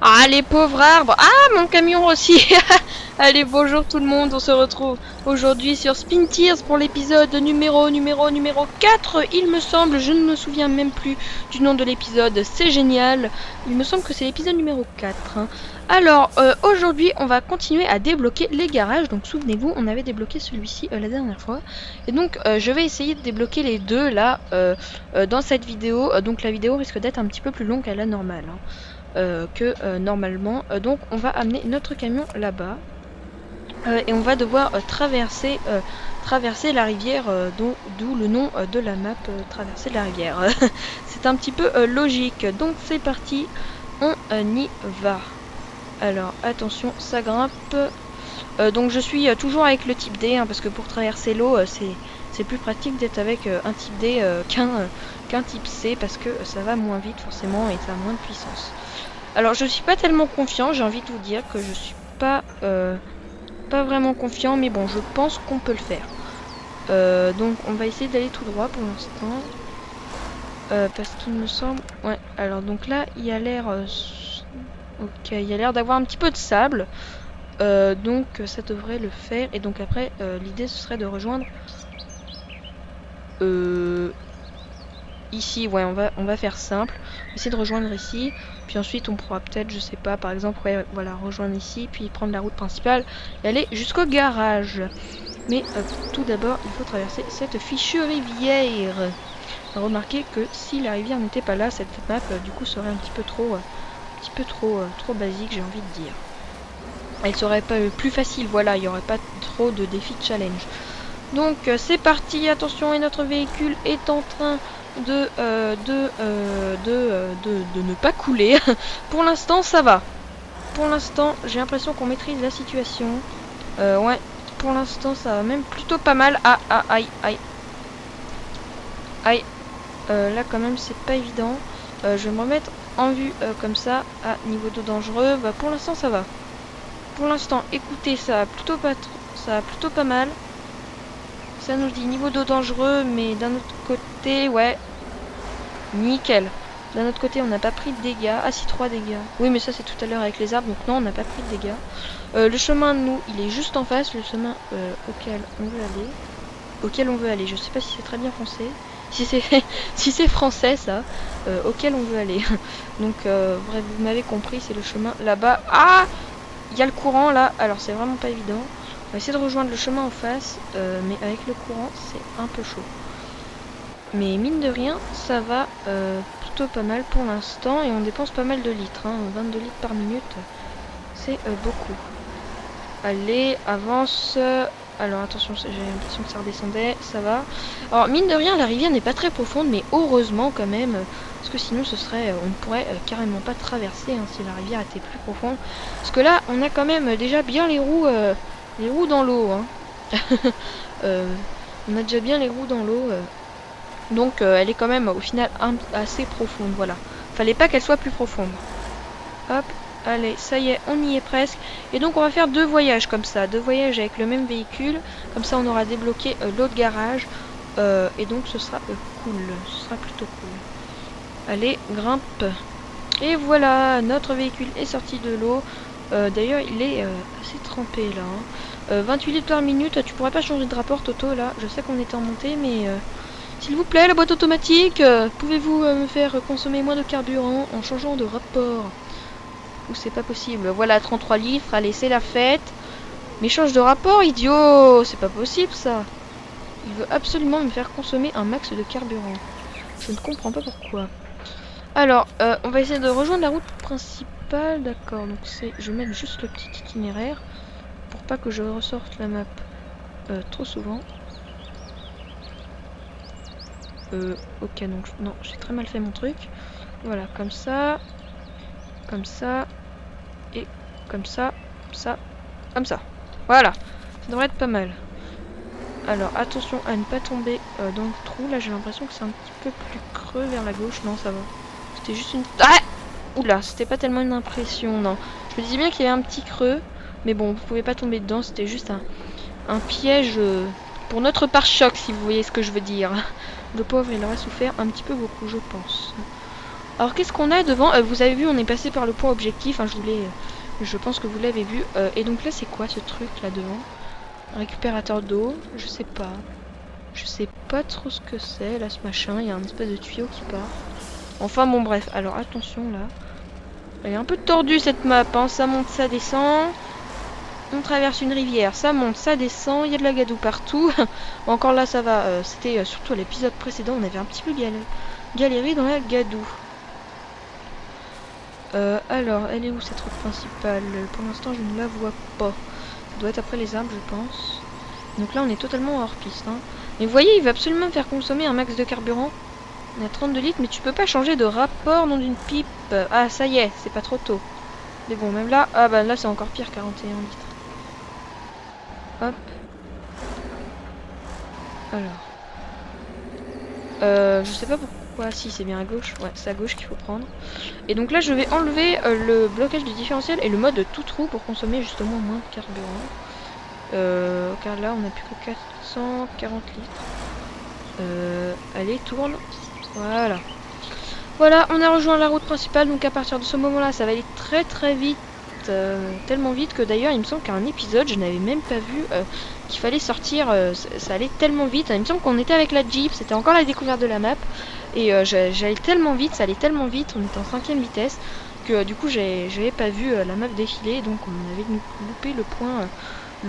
Ah, les pauvres arbres. Ah, mon camion aussi. Allez, bonjour tout le monde, on se retrouve aujourd'hui sur Spin Tears pour l'épisode numéro 4, il me semble, je ne me souviens même plus du nom de l'épisode, c'est génial, il me semble que c'est l'épisode numéro 4. Hein. Alors, aujourd'hui, on va continuer à débloquer les garages, donc souvenez-vous, on avait débloqué celui-ci la dernière fois, et donc je vais essayer de débloquer les deux là, dans cette vidéo, donc la vidéo risque d'être un petit peu plus longue qu'à la normale. Hein. Que normalement. Donc on va amener notre camion là-bas et on va devoir traverser la rivière, d'où le nom de la map, traverser la rivière. C'est un petit peu logique. Donc c'est parti, on y va. Alors attention, ça grimpe. Donc je suis toujours avec le type D, hein, parce que pour traverser l'eau, c'est plus pratique d'être avec un type D qu'un type C, parce que ça va moins vite forcément et ça a moins de puissance. Alors je suis pas tellement confiant, j'ai envie de vous dire que je suis pas vraiment confiant, mais bon, je pense qu'on peut le faire. Donc on va essayer d'aller tout droit pour l'instant, parce qu'il me semble, ouais. Alors donc là il y a l'air, ok, il y a l'air d'avoir un petit peu de sable, donc ça devrait le faire. Et donc après l'idée ce serait de rejoindre ici, ouais, on va faire simple, essayer de rejoindre ici, puis ensuite on pourra peut-être, je sais pas, par exemple, ouais, voilà, rejoindre ici, puis prendre la route principale et aller jusqu'au garage. Mais tout d'abord, il faut traverser cette fichue rivière. Remarquez que si la rivière n'était pas là, cette map du coup serait un petit peu trop basique, j'ai envie de dire. Elle serait pas plus facile, voilà, il n'y aurait pas trop de défis de challenge. Donc c'est parti, attention, et notre véhicule est en train de ne pas couler. Pour l'instant ça va. Pour l'instant j'ai l'impression qu'on maîtrise la situation. Ouais, pour l'instant ça va même plutôt pas mal. Ah, ah, aïe, aïe. Aïe. Là quand même c'est pas évident. Je vais me remettre en vue comme ça, à niveau d'eau dangereux. Bah pour l'instant ça va. Pour l'instant, écoutez, ça va plutôt pas mal. Ça nous dit niveau d'eau dangereux, mais d'un autre côté, ouais, nickel. D'un autre côté, on n'a pas pris de dégâts. Ah si, 3 dégâts. Oui, mais ça c'est tout à l'heure avec les arbres, donc non, on n'a pas pris de dégâts. Le chemin, nous, il est juste en face, le chemin auquel on veut aller. Je sais pas si c'est très bien français. Si c'est si c'est français, ça. Auquel on veut aller. Donc, bref, vous m'avez compris, c'est le chemin là-bas. Ah, il y a le courant là, alors c'est vraiment pas évident. On va essayer de rejoindre le chemin en face, mais avec le courant, c'est un peu chaud. Mais mine de rien, ça va plutôt pas mal pour l'instant, et on dépense pas mal de litres, hein, 22 litres par minute, c'est beaucoup. Allez, avance. Alors attention, j'ai l'impression que ça redescendait, ça va. Alors mine de rien, la rivière n'est pas très profonde, mais heureusement quand même, parce que sinon ce serait, on ne pourrait carrément pas traverser, hein, si la rivière était plus profonde. Parce que là, on a quand même déjà bien les roues dans l'eau. Hein. On a déjà bien les roues dans l'eau, donc elle est quand même au final assez profonde, voilà. Fallait pas qu'elle soit plus profonde. Hop. Allez, ça y est, on y est presque. Et donc on va faire 2 voyages comme ça, 2 voyages avec le même véhicule. Comme ça on aura débloqué l'autre garage. Et donc ce sera cool, ce sera plutôt cool. Allez, grimpe. Et voilà, notre véhicule est sorti de l'eau. D'ailleurs il est assez trempé là. Hein. 28 litres par minute, tu pourrais pas changer de rapport Toto là. Je sais qu'on était en montée, mais... s'il vous plaît, la boîte automatique, pouvez-vous me faire consommer moins de carburant en changeant de rapport? Ou c'est pas possible. Voilà, 33 litres, allez, c'est la fête. Mais change de rapport, idiot. C'est pas possible, ça. Il veut absolument me faire consommer un max de carburant. Je ne comprends pas pourquoi. Alors, on va essayer de rejoindre la route principale. D'accord, donc c'est... je vais mettre juste le petit itinéraire pour pas que je ressorte la map trop souvent. Ok, donc... non, j'ai très mal fait mon truc. Voilà, comme ça... comme ça, et comme ça, comme ça. Voilà, ça devrait être pas mal. Alors attention à ne pas tomber dans le trou. Là j'ai l'impression que c'est un petit peu plus creux vers la gauche. Non, ça va. C'était juste une... Ah, oula, c'était pas tellement une impression, non. Je me disais bien qu'il y avait un petit creux, mais bon, vous pouvez pas tomber dedans. C'était juste un piège pour notre pare-choc, si vous voyez ce que je veux dire. Le pauvre, il aurait souffert un petit peu beaucoup, je pense. Alors, qu'est-ce qu'on a devant? Vous avez vu, on est passé par le point objectif. Hein, je pense que vous l'avez vu. Et donc là, c'est quoi ce truc là devant? Un récupérateur d'eau? Je sais pas. Je sais pas trop ce que c'est, là, ce machin. Il y a un espèce de tuyau qui part. Enfin, bon, bref. Alors, attention, là. Elle est un peu tordue, cette map. Hein. Ça monte, ça descend. On traverse une rivière. Ça monte, ça descend. Il y a de la gadoue partout. Encore là, ça va. C'était surtout à l'épisode précédent. On avait un petit peu galéré dans la gadoue. Alors, elle est où, cette route principale? Pour l'instant, je ne la vois pas. Ça doit être après les arbres, je pense. Donc là, on est totalement hors piste. Hein. Mais vous voyez, il va absolument faire consommer un max de carburant. On a 32 litres, mais tu peux pas changer de rapport dans une pipe. Ah, ça y est, c'est pas trop tôt. Mais bon, même là, ah bah là, c'est encore pire, 41 litres. Hop. Alors. Je sais pas pourquoi. Si, c'est bien à gauche. Ouais, c'est à gauche qu'il faut prendre. Et donc là, je vais enlever le blocage du différentiel et le mode tout trou pour consommer justement moins de carburant. Car là, on n'a plus que 440 litres. Allez, tourne. Voilà. Voilà, on a rejoint la route principale. Donc à partir de ce moment-là, ça va aller très très vite. Tellement vite que d'ailleurs, il me semble qu'à un épisode, je n'avais même pas vu qu'il fallait sortir. Ça allait tellement vite. Il me semble qu'on était avec la Jeep. C'était encore la découverte de la map. Et j'allais tellement vite, ça allait tellement vite. On était en 5ème vitesse. Que du coup, j'avais pas vu la map défiler. Donc on avait loupé le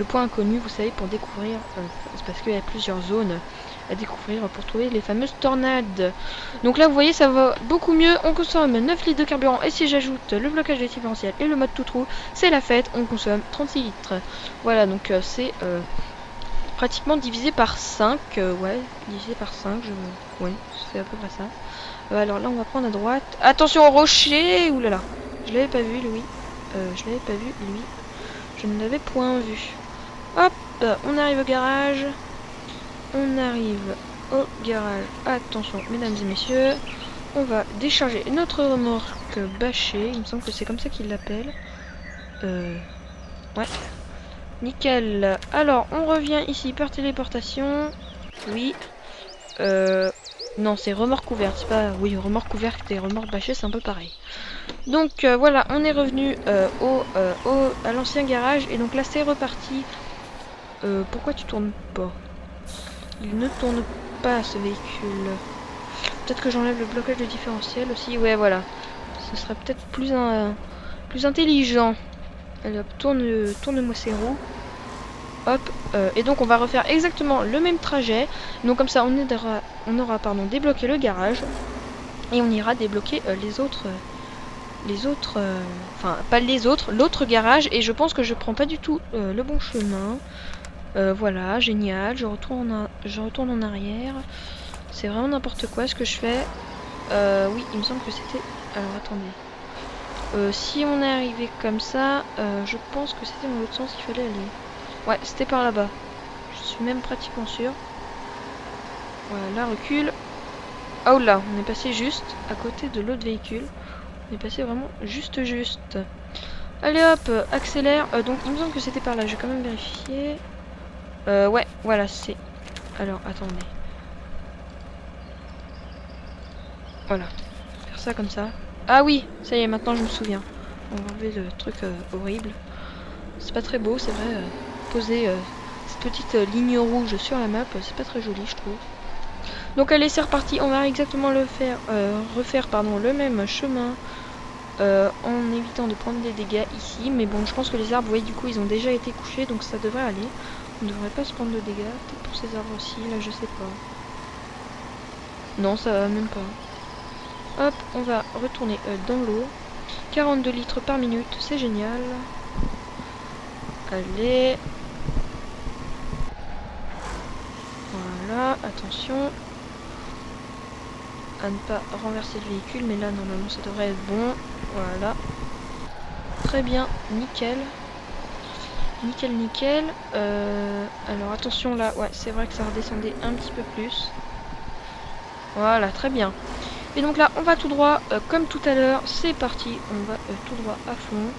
point inconnu, vous savez, pour découvrir. C'est parce qu'il y a plusieurs zones à découvrir pour trouver les fameuses tornades. Donc là, vous voyez, ça va beaucoup mieux. On consomme 9 litres de carburant. Et si j'ajoute le blocage des différentiels et le mode tout trou, c'est la fête. On consomme 36 litres. Voilà, donc c'est pratiquement divisé par 5. Ouais, divisé par 5. Ouais, c'est à peu près ça. Alors là, on va prendre à droite. Attention au rocher. Ouh là là. Je l'avais pas vu, lui. Je l'avais pas vu, lui. Je ne l'avais point vu. Hop, on arrive au garage. On arrive au garage. Attention, mesdames et messieurs. On va décharger notre remorque bâchée. Il me semble que c'est comme ça qu'il l'appelle. Ouais. Nickel. Alors, on revient ici par téléportation. Oui. Non, c'est remorque ouverte. C'est pas... Oui, remorque ouverte et remorque bâchée, c'est un peu pareil. Donc, voilà, on est revenu à l'ancien garage. Et donc là, c'est reparti. Pourquoi tu tournes pas? Il ne tourne pas, ce véhicule. Peut-être que j'enlève le blocage de différentiel aussi. Ouais, voilà. Ce serait peut-être plus intelligent. Allez, hop, tourne-moi ces roues. Hop. Et donc, on va refaire exactement le même trajet. Donc, comme ça, on aura débloqué le garage. Et on ira débloquer enfin, pas les autres, l'autre garage. Et je pense que je prends pas du tout le bon chemin. Voilà, génial. Je retourne en arrière. C'est vraiment n'importe quoi ce que je fais. Oui, il me semble que c'était... Alors, attendez. Si on est arrivé comme ça, je pense que c'était dans l'autre sens qu'il fallait aller. Ouais, c'était par là-bas. Je suis même pratiquement sûr. Voilà, recule. Oh là, on est passé juste à côté de l'autre véhicule. On est passé vraiment juste. Allez hop, accélère. Donc, il me semble que c'était par là. Je vais quand même vérifier. Ouais, voilà, c'est... Alors, attendez. Voilà. Faire ça comme ça. Ah oui, ça y est, maintenant je me souviens. On va enlever le truc horrible. C'est pas très beau, c'est vrai. Poser cette petite ligne rouge sur la map, c'est pas très joli, je trouve. Donc allez, c'est reparti. On va exactement refaire le même chemin. En évitant de prendre des dégâts ici. Mais bon, je pense que les arbres, vous voyez, du coup, ils ont déjà été couchés. Donc ça devrait aller. On ne devrait pas se prendre de dégâts. Peut-être pour ces arbres aussi, là, je sais pas. Non, ça va même pas. Hop, on va retourner dans l'eau. 42 litres par minute, c'est génial. Allez. Voilà, attention. À ne pas renverser le véhicule, mais là, normalement, ça devrait être bon. Voilà. Très bien, nickel. Nickel. Alors, attention là. Ouais, c'est vrai que ça redescendait un petit peu plus. Voilà, très bien. Et donc là, on va tout droit, comme tout à l'heure. C'est parti, on va tout droit à fond.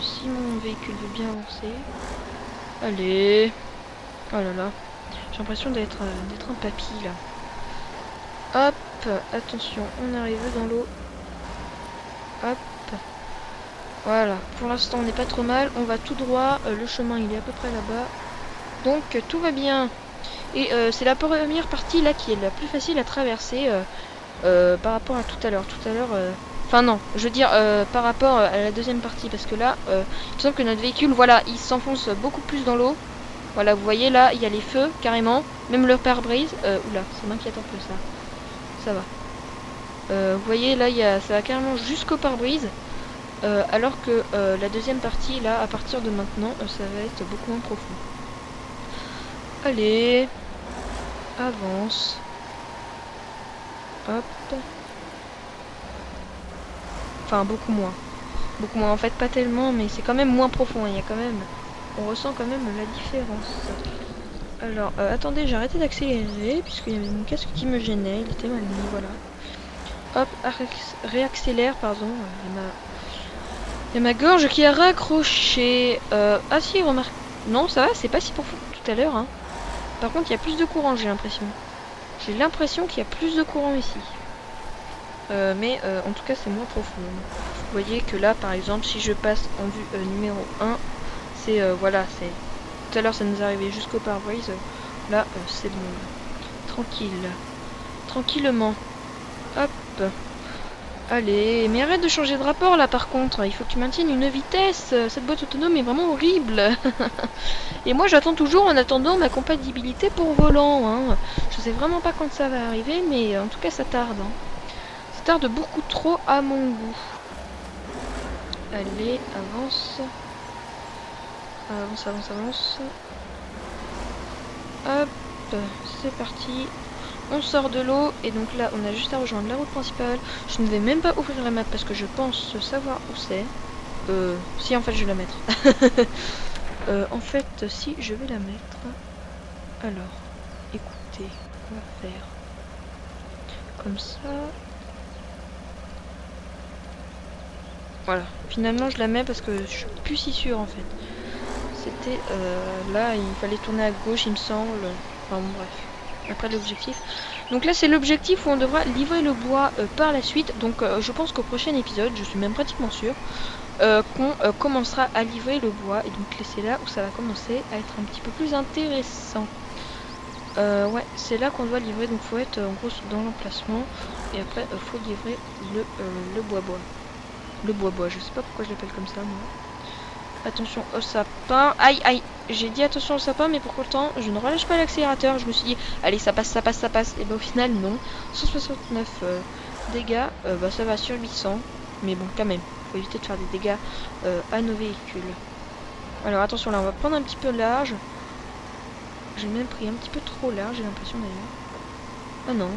Si mon véhicule veut bien avancer. Allez. Oh là là. J'ai l'impression d'être un papy là. Hop, attention, on arrive dans l'eau. Hop. Voilà, pour l'instant on n'est pas trop mal. On va tout droit, le chemin il est à peu près là-bas. Donc tout va bien. Et c'est la première partie là qui est la plus facile à traverser par rapport à tout à l'heure. Enfin non, je veux dire par rapport à la deuxième partie, parce que là, il me semble que notre véhicule, voilà, il s'enfonce beaucoup plus dans l'eau. Voilà, vous voyez là, il y a les feux carrément, même le pare-brise. Oula, ça m'inquiète un peu ça. Ça va. Vous voyez là, ça va carrément jusqu'au pare-brise. Alors que la deuxième partie, là, à partir de maintenant, ça va être beaucoup moins profond. Allez, avance. Hop. Enfin, beaucoup moins. Beaucoup moins, en fait, pas tellement, mais c'est quand même moins profond. Il y a quand même... On ressent quand même la différence. Alors, attendez, j'ai arrêté d'accélérer, puisqu'il y avait mon casque qui me gênait. Il était mal mis, voilà. Hop, réaccélère, pardon. Il y a ma gorge qui a raccroché. Ah si, remarque. Non, ça va, c'est pas si profond que tout à l'heure. Hein. Par contre, il y a plus de courant, j'ai l'impression. J'ai l'impression qu'il y a plus de courant ici. Mais en tout cas, c'est moins profond. Vous voyez que là, par exemple, si je passe en vue numéro 1, c'est... voilà, c'est... Tout à l'heure, ça nous arrivait jusqu'au pare-brise. Là, c'est bon. Tranquille. Tranquillement. Hop. Allez, mais arrête de changer de rapport là par contre, il faut que tu maintiennes une vitesse, cette boîte autonome est vraiment horrible. Et moi j'attends toujours en attendant ma compatibilité pour volant, hein. Je sais vraiment pas quand ça va arriver, mais en tout cas ça tarde. Hein. Ça tarde beaucoup trop à mon goût. Allez, avance. Avance, avance, avance. Hop, c'est parti. On sort de l'eau et donc là on a juste à rejoindre la route principale. Je ne vais même pas ouvrir la map parce que je pense savoir où c'est. Si en fait je vais la mettre. En fait si je vais la mettre. Alors, écoutez, on va faire comme ça. Voilà, finalement je la mets parce que je suis plus si sûre en fait. C'était là, il fallait tourner à gauche il me semble. Enfin bon, bref. Après l'objectif. Donc là c'est l'objectif où on devra livrer le bois par la suite. Donc je pense qu'au prochain épisode, je suis même pratiquement sûre, qu'on commencera à livrer le bois. Et donc c'est là où ça va commencer à être un petit peu plus intéressant. Ouais, c'est là qu'on doit livrer. Donc faut être en gros dans l'emplacement. Et après faut livrer le bois-bois. Le bois-bois, je sais pas pourquoi je l'appelle comme ça moi. Attention au sapin. Aïe, aïe. J'ai dit attention au sapin, mais pourtant, je ne relâche pas l'accélérateur. Je me suis dit, allez, ça passe, ça passe, ça passe. Et bah, au final, non. 169 dégâts. Bah, ça va sur 800. Mais bon, quand même. Faut éviter de faire des dégâts à nos véhicules. Alors, attention, là, on va prendre un petit peu large. J'ai même pris un petit peu trop large, j'ai l'impression d'ailleurs. Ah non.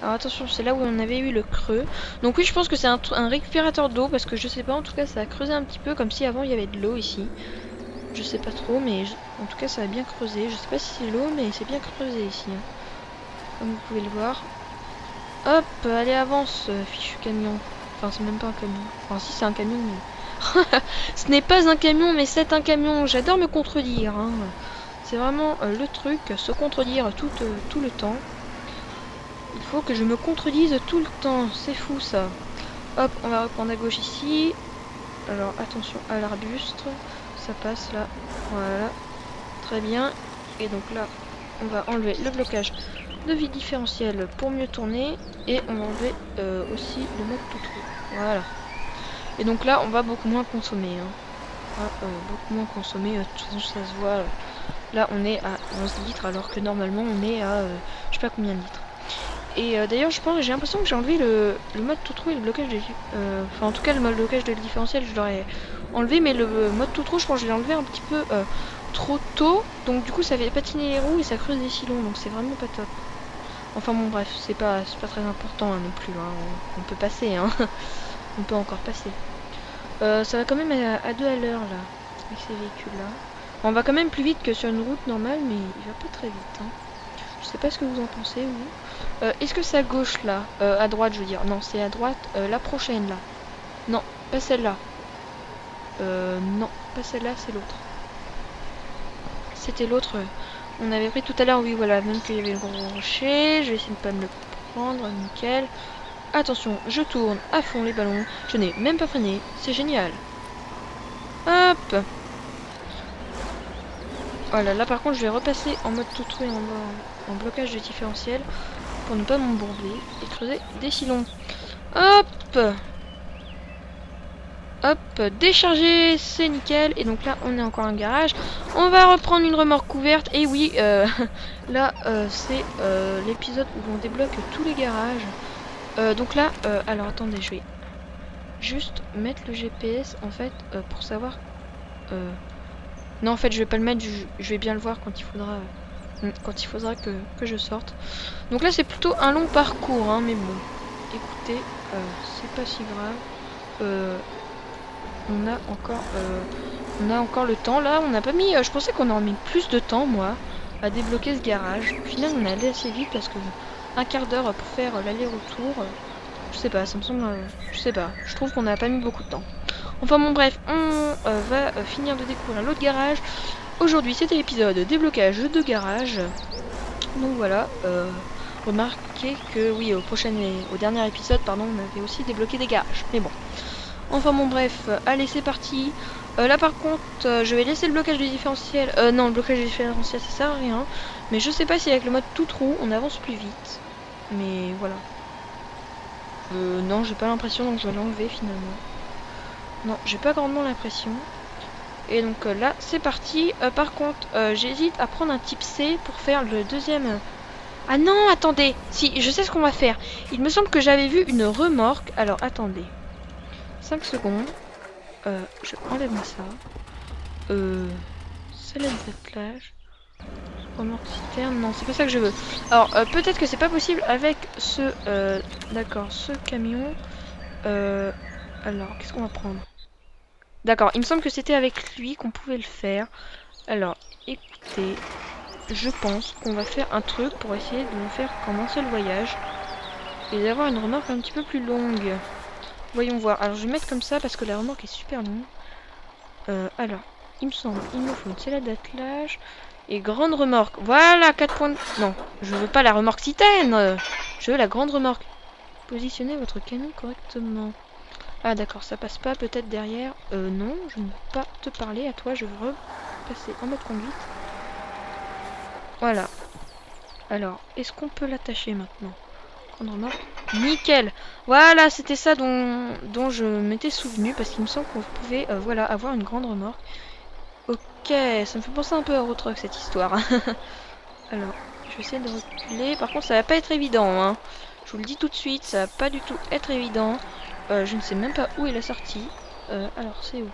Alors attention, c'est là où on avait eu le creux. Donc oui, je pense que c'est un récupérateur d'eau parce que je sais pas, en tout cas ça a creusé un petit peu comme si avant il y avait de l'eau ici. Je sais pas trop, mais en tout cas ça a bien creusé. Je sais pas si c'est l'eau, mais c'est bien creusé ici. Hein. Comme vous pouvez le voir. Hop, allez avance, fichu camion. Enfin c'est même pas un camion. Enfin si c'est un camion, mais... Ce n'est pas un camion, mais c'est un camion. J'adore me contredire. Hein. C'est vraiment le truc, se contredire tout le temps. Il faut que je me contredise tout le temps, c'est fou ça. Hop, on va reprendre à gauche ici. Alors attention à l'arbuste, ça passe là, voilà, très bien. Et donc là, on va enlever le blocage de vie différentielle pour mieux tourner. Et on va enlever aussi le mode tout trou, voilà. Et donc là, on va beaucoup moins consommer. Hein. Beaucoup moins consommer, de toute façon ça se voit. Là, on est à 11 litres alors que normalement on est à je sais pas combien de litres. Et d'ailleurs je pense, j'ai l'impression que j'ai enlevé le mode tout trou et le blocage de... Enfin en tout cas le mode blocage de différentiel je l'aurais enlevé, mais le mode tout trou je pense que je l'ai enlevé un petit peu trop tôt. Donc du coup ça fait patiner les roues et ça creuse des sillons, donc c'est vraiment pas top. Enfin bon bref, c'est pas très important hein, non plus, hein. On peut passer, hein. On peut encore passer. Ça va quand même à 2 à l'heure là, avec ces véhicules là. On va quand même plus vite que sur une route normale, mais il va pas très vite. Hein. Je sais pas ce que vous en pensez, vous. Est-ce que c'est à gauche, là à droite, je veux dire. Non, c'est à droite. La prochaine, là. Non, pas celle-là. Non, pas celle-là, c'est l'autre. C'était l'autre On avait pris tout à l'heure, oui, voilà, même qu'il y avait le gros rocher. Je vais essayer de pas me le prendre, nickel. Attention, je tourne à fond les ballons. Je n'ai même pas freiné, c'est génial. Hop. Voilà, là par contre, je vais repasser en mode tout trou et en blocage de différentiel pour ne pas m'embourber et creuser des sillons. Hop. Hop, décharger, c'est nickel. Et donc là, on est encore un garage. On va reprendre une remorque couverte. Et oui, là, c'est l'épisode où on débloque tous les garages. Donc là, alors attendez, je vais juste mettre le GPS en fait pour savoir. Non, en fait, je vais pas le mettre. Je vais bien le voir quand il faudra que je sorte. Donc là, c'est plutôt un long parcours, hein, mais bon. Écoutez, c'est pas si grave. On a encore le temps. Là, on n'a pas mis. Je pensais qu'on aurait mis plus de temps, moi, à débloquer ce garage. Au final, on est allé assez vite parce que un quart d'heure pour faire l'aller-retour. Je sais pas, ça me semble. Je sais pas. Je trouve qu'on n'a pas mis beaucoup de temps. Enfin bon, bref, on va finir de découvrir l'autre garage. Aujourd'hui, c'était l'épisode déblocage de garage. Donc voilà. Remarquez que oui, au dernier épisode, pardon, on avait aussi débloqué des garages. Mais bon. Enfin bon bref, allez c'est parti. Là par contre, je vais laisser le blocage du différentiel. Non, le blocage du différentiel ça sert à rien. Mais je sais pas si avec le mode tout trou on avance plus vite. Mais voilà. Non, j'ai pas l'impression donc je vais l'enlever finalement. Non, j'ai pas grandement l'impression. Et donc là c'est parti. Par contre, j'hésite à prendre un type C pour faire le deuxième. Ah non, attendez. Si, je sais ce qu'on va faire. Il me semble que j'avais vu une remorque. Alors attendez. 5 secondes. Je enlève ça. Celle d'attelage. Remorque citerne. Non, c'est pas ça que je veux. Alors, peut-être que c'est pas possible avec ce. D'accord, ce camion. Alors, qu'est-ce qu'on va prendre? D'accord, il me semble que c'était avec lui qu'on pouvait le faire. Alors, écoutez. Je pense qu'on va faire un truc pour essayer de le faire comme un seul voyage. Et d'avoir une remorque un petit peu plus longue. Voyons voir. Alors je vais mettre comme ça parce que la remorque est super longue. Alors, il me semble, il me faut une sellette d'attelage et grande remorque. Voilà, 4 points de... Non, je veux pas la remorque citerne. Je veux la grande remorque. Positionnez votre camion correctement. Ah d'accord, ça passe pas peut-être derrière. Non, je ne veux pas te parler à toi. Je veux repasser en mode conduite. Voilà. Alors, est-ce qu'on peut l'attacher maintenant? Remorque. Nickel. Voilà, c'était ça dont je m'étais souvenu parce qu'il me semble qu'on pouvait voilà, avoir une grande remorque. Ok, ça me fait penser un peu à Eurotruck cette histoire. Alors, je vais essayer de reculer. Par contre, ça va pas être évident. Hein. Je vous le dis tout de suite, ça va pas du tout être évident. Je ne sais même pas où est la sortie. Alors, c'est où?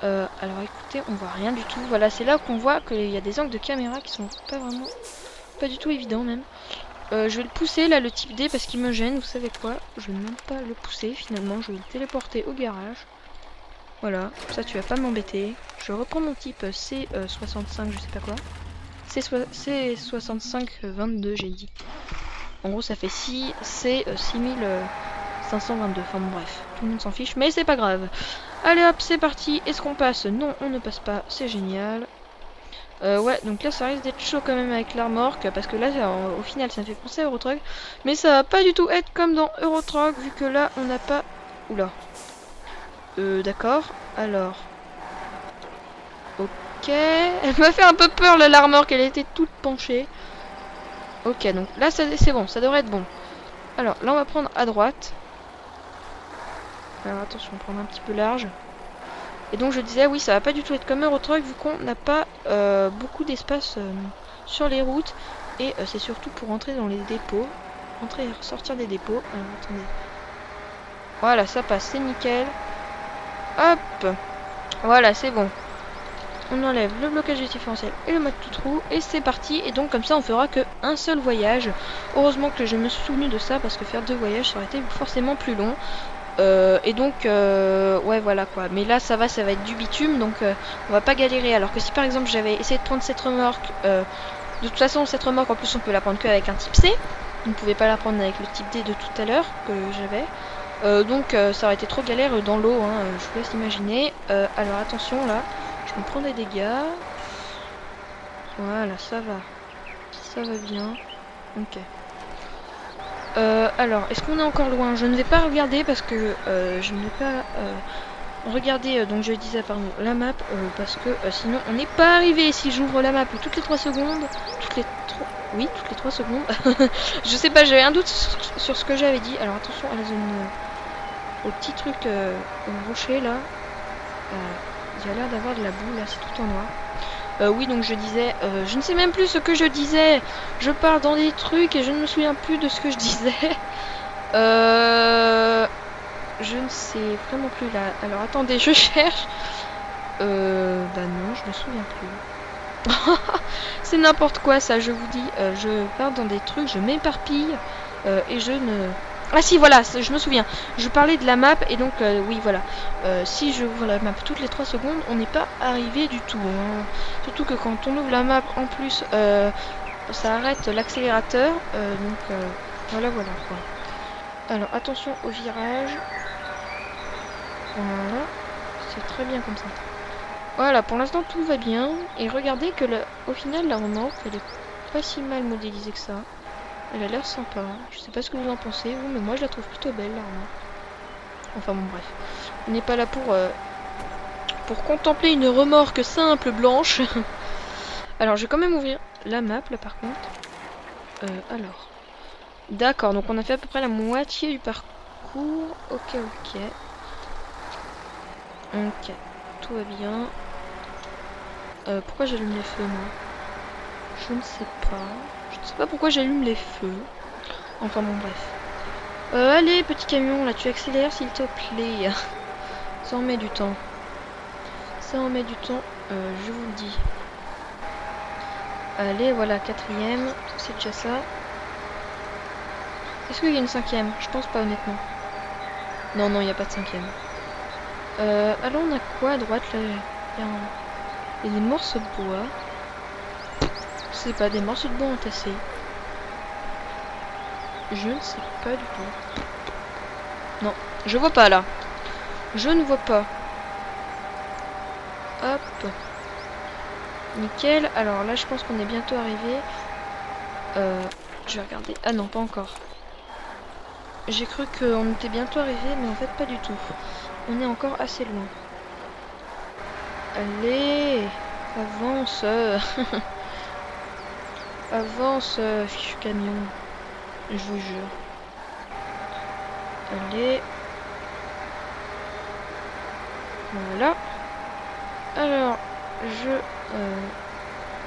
Alors, écoutez, on voit rien du tout. Voilà, c'est là qu'on voit qu'il y a des angles de caméra qui sont pas du tout évidents même. Je vais le pousser là, le type D, parce qu'il me gêne. Vous savez quoi? Je vais même pas le pousser finalement. Je vais le téléporter au garage. Voilà, ça tu vas pas m'embêter. Je reprends mon type C65, je sais pas quoi. C6522, j'ai dit. En gros, ça fait 6 C 6522. Enfin bon, bref, tout le monde s'en fiche, mais c'est pas grave. Allez hop, c'est parti. Est-ce qu'on passe? Non, on ne passe pas. C'est génial. Ouais, donc là ça risque d'être chaud quand même avec la remorque parce que là au final ça me fait penser à Eurotruck, mais ça va pas du tout être comme dans Eurotruck vu que là on n'a pas. Oula. D'accord. Alors. Ok. Elle m'a fait un peu peur là, la remorque, elle était toute penchée. Ok, donc là c'est bon, ça devrait être bon. Alors là on va prendre à droite. Alors attention, on va prendre un petit peu large. Et donc je disais, oui, ça va pas du tout être comme Eurotruck vu qu'on n'a pas beaucoup d'espace sur les routes. Et c'est surtout pour entrer dans les dépôts. Entrer et ressortir des dépôts. Alors attendez. Voilà, ça passe, c'est nickel. Hop. Voilà, c'est bon. On enlève le blocage du différentiel et le mode tout trou. Et c'est parti. Et donc comme ça on fera qu'un seul voyage. Heureusement que je me suis souvenu de ça parce que faire 2 voyages ça aurait été forcément plus long. Et donc ouais voilà quoi, mais là ça va être du bitume donc on va pas galérer, alors que si par exemple j'avais essayé de prendre cette remorque, de toute façon cette remorque en plus on peut la prendre qu'avec un type C, on ne pouvait pas la prendre avec le type D de tout à l'heure que j'avais, donc ça aurait été trop galère dans l'eau, hein, je vous laisse imaginer. Alors attention là, je me prends des dégâts. Voilà, ça va. Ça va bien. Ok. Alors, est-ce qu'on est encore loin? Je ne vais pas regarder parce que je ne vais pas regarder, donc je disais, pardon, la map, parce que sinon on n'est pas arrivé. Si j'ouvre la map toutes les 3 secondes, toutes les 3... Oui, toutes les 3 secondes. Je sais pas, j'avais un doute sur ce que j'avais dit. Alors attention à la zone, au petit truc, au rocher là. Il y a l'air d'avoir de la boue là, c'est tout en noir. Oui, donc je disais, je ne sais même plus ce que je disais. Je pars dans des trucs et je ne me souviens plus de ce que je disais. Je ne sais vraiment plus là. Alors attendez, je cherche. Bah non, je me souviens plus. C'est n'importe quoi ça, je vous dis. Je pars dans des trucs, je m'éparpille et je ne... Ah si, voilà, je me souviens. Je parlais de la map et donc, oui, voilà. Si je ouvre la map toutes les 3 secondes, on n'est pas arrivé du tout. Hein. Surtout que quand on ouvre la map, en plus, ça arrête l'accélérateur. Donc, voilà, voilà, quoi. Alors, attention au virage. Voilà. C'est très bien comme ça. Voilà, pour l'instant, tout va bien. Et regardez que, au final, la remorque, elle est pas si mal modélisée que ça. Elle a l'air sympa. Je sais pas ce que vous en pensez, vous, mais moi je la trouve plutôt belle, la remorque. Enfin bon, bref. On n'est pas là pour contempler une remorque simple blanche. Alors, je vais quand même ouvrir la map, là, par contre. Alors. D'accord, donc on a fait à peu près la moitié du parcours. Ok, ok. Ok, tout va bien. Pourquoi j'allume les feux, moi? Je ne sais pas. Je ne sais pas pourquoi j'allume les feux. Enfin bon, bref. Allez, petit camion, là, tu accélères, s'il te plaît. Ça en met du temps. Ça en met du temps, je vous le dis. Allez, voilà, 4ème. C'est déjà ça. Est-ce qu'il y a une 5ème? Je pense pas, honnêtement. Non, non, il n'y a pas de 5ème. Alors, on a quoi à droite, là? Il y a des morceaux de bois. Je sais pas, des morceaux de bois entassés. Je ne sais pas du tout. Non, je vois pas, là. Je ne vois pas. Hop. Nickel. Alors là, je pense qu'on est bientôt arrivé. Je vais regarder. Ah non, pas encore. J'ai cru qu'on était bientôt arrivé, mais en fait, pas du tout. On est encore assez loin. Allez, avance. Avance, fichu camion. Je vous jure. Allez. Voilà. Alors,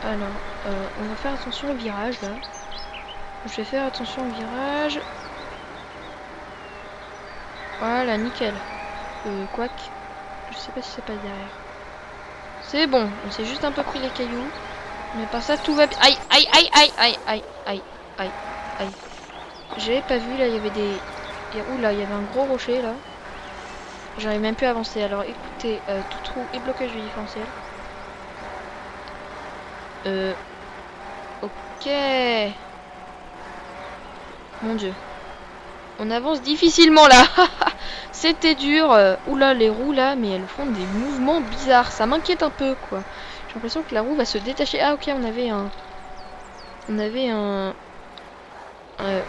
on va faire attention au virage, là. Je vais faire attention au virage. Voilà, nickel. Quoique, je sais pas si ça passe derrière. C'est bon, on s'est juste un peu pris les cailloux. Mais par ça, tout va bien. Aïe, aïe, aïe, aïe, aïe, aïe, aïe, aïe, aïe. J'avais pas vu, là, il y avait des... Oula, il y avait un gros rocher, là. J'arrive même plus à avancer. Alors, écoutez, tout trou et blocage du différentiel. Ok. Mon dieu. On avance difficilement, là. C'était dur. Oula, les roues, là, mais elles font des mouvements bizarres. Ça m'inquiète un peu, quoi. J'ai l'impression que la roue va se détacher. Ah, ok, on avait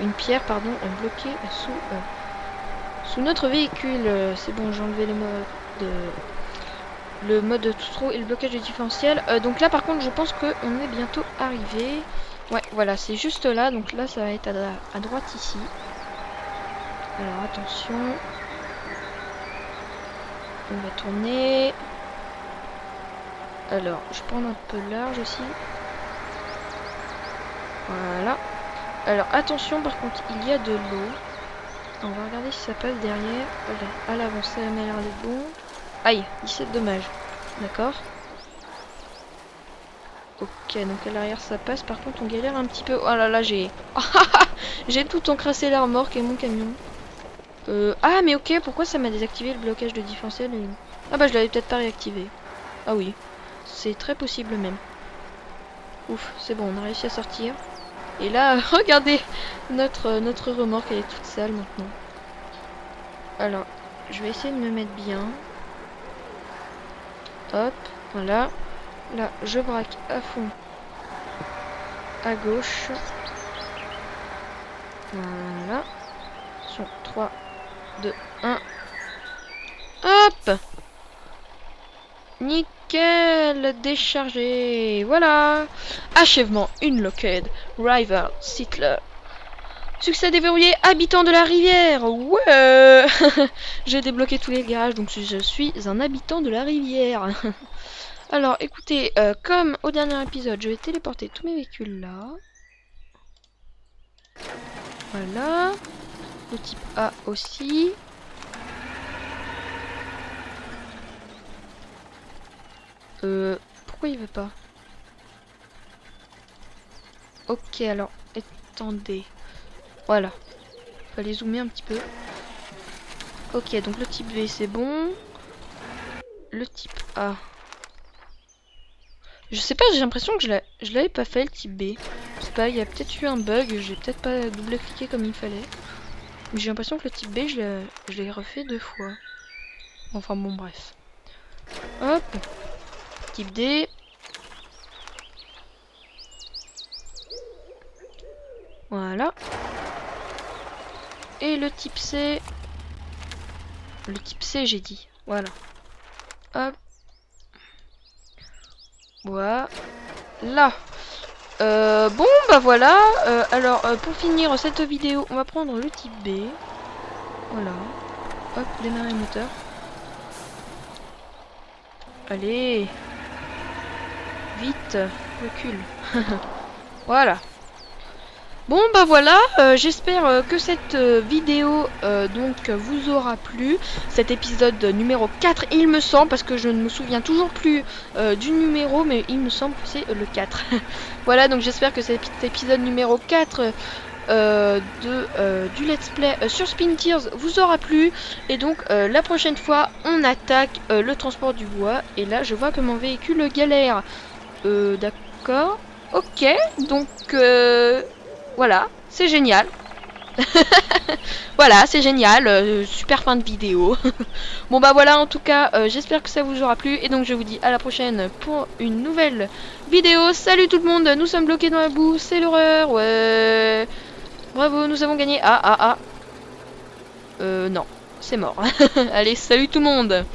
une pierre, pardon, bloquée sous notre véhicule. C'est bon, j'ai enlevé le mode tout trou et le blocage du différentiel. Donc là, par contre, je pense qu'on est bientôt arrivé. Ouais, voilà, c'est juste là. Donc là, ça va être à droite ici. Alors, attention. On va tourner. Alors, je prends un peu large aussi. Voilà. Alors, attention, par contre, il y a de l'eau. On va regarder si ça passe derrière. Voilà. À l'avant, ça m'a l'air d'être bon. Aïe, 17 dommages. D'accord. Ok, donc à l'arrière ça passe. Par contre, on galère un petit peu. Oh là là, j'ai... j'ai tout encrassé la remorque et mon camion. Ah, mais ok, pourquoi ça m'a désactivé le blocage de différentiel et... Ah bah, je l'avais peut-être pas réactivé. Ah oui, c'est très possible même. Ouf, c'est bon, on a réussi à sortir. Et là, regardez, notre remorque, elle est toute sale maintenant. Alors, je vais essayer de me mettre bien. Hop, voilà. Là, je braque à fond à gauche. Voilà. Sur 3, 2, 1. Hop! Nickel! Déchargé! Voilà! Achèvement unlocked. River Settler. Succès déverrouillé, habitant de la rivière. Ouais. J'ai débloqué tous les garages, donc je suis un habitant de la rivière. Alors, écoutez, comme au dernier épisode, je vais téléporter tous mes véhicules là. Voilà. Le type A aussi. Pourquoi il veut pas? Ok, alors, attendez. Voilà. Fallait zoomer un petit peu. Ok, donc le type B c'est bon. Le type A. Je sais pas, j'ai l'impression que je l'avais pas fait le type B. Je sais pas, il y a peut-être eu un bug, j'ai peut-être pas double-cliqué comme il fallait. Mais j'ai l'impression que le type B je l'ai refait 2 fois. Enfin bon, bref. Hop. Type D. Voilà. Et le type C. Le type C j'ai dit. Voilà. Hop. Voilà. Là. Bon bah voilà. Alors pour finir cette vidéo, on va prendre le type B. Voilà. Hop, démarrer le moteur. Allez. Vite. Recule. Voilà. Bon bah voilà, j'espère que cette vidéo donc vous aura plu. Cet épisode numéro 4 il me semble, parce que je ne me souviens toujours plus du numéro, mais il me semble que c'est le 4. Voilà, donc j'espère que cet épisode numéro 4 du let's play sur Spin Tears vous aura plu. Et donc la prochaine fois on attaque le transport du bois. Et là je vois que mon véhicule galère. D'accord. Ok, donc voilà, c'est génial. Voilà, c'est génial, super fin de vidéo. Bon bah voilà, en tout cas, j'espère que ça vous aura plu. Et donc je vous dis à la prochaine pour une nouvelle vidéo. Salut tout le monde, nous sommes bloqués dans la boue, c'est l'horreur, ouais. Bravo, nous avons gagné. Non, c'est mort. Allez, salut tout le monde.